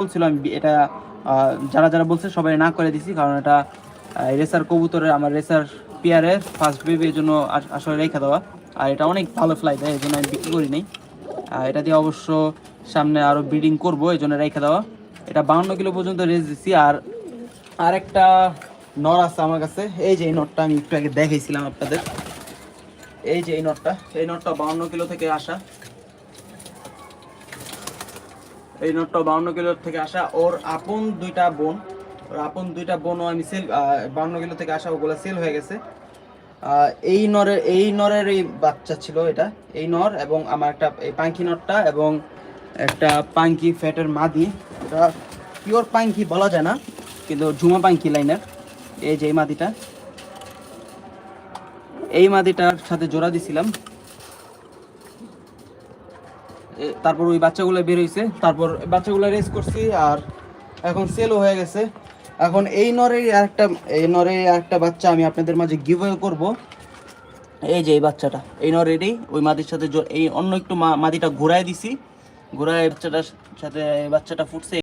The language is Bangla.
বলছিল আমি এটা যারা যারা বলছে সবাই না করে দিছি, কারণ এটা রেসার কবুতরের, আমার রেসার পেয়ারের ফার্স্ট বেবির জন্য আসলে রেখে দেওয়া। আর এটা অনেক ভালো ফ্লাই দেয়, এই জন্য আমি বিক্রি করি নাই। এটা দিয়ে অবশ্য সামনে আরও ব্রিডিং করবো, এই জন্য রেখে দেওয়া। এটা 52 কিলো পর্যন্ত রেস দিচ্ছি। আর আরেকটা নর আছে আমার কাছে, এই যে এই নটটা আমি একটু আগে দেখাইছিলাম আপনাদের। এই যে এই নটটা 52 কিলো থেকে আসা। এই নটটা 52 কিলো থেকে আসা। ওর আপন দুইটা বোনও আমি সেল, 52 কিলো থেকে আসা, ওগুলো সেল হয়ে গেছে। এই নরের এই বাচ্চা ছিল এটা, এই নর এবং আমার একটা এই পাঙ্কি নটটা এবং একটা পাঙ্কি ফ্যাটের মাদি। এটা পিওর পাঙ্কি বলা যায় না, কিন্তু ঝুমা পাঙ্কি লাইনের। এই যে এই মাদিটার সাথে জোড়া দিছিলাম। তারপর ওই বাচ্চাগুলো বের হয়েছে, তারপর বাচ্চাগুলো রেস করছি আর এখন সেলও হয়ে গেছে। এখন এই নরের আরেকটা বাচ্চা আমি আপনাদের মাঝে গিভওয়ে করব। এই যে এই বাচ্চাটা, এই নরেরই ওই মাদির সাথে এই অন্য একটু মাদিটা ঘুরায় দিছি, ঘুরায় বাচ্চাটার সাথে বাচ্চাটা ফুটছে।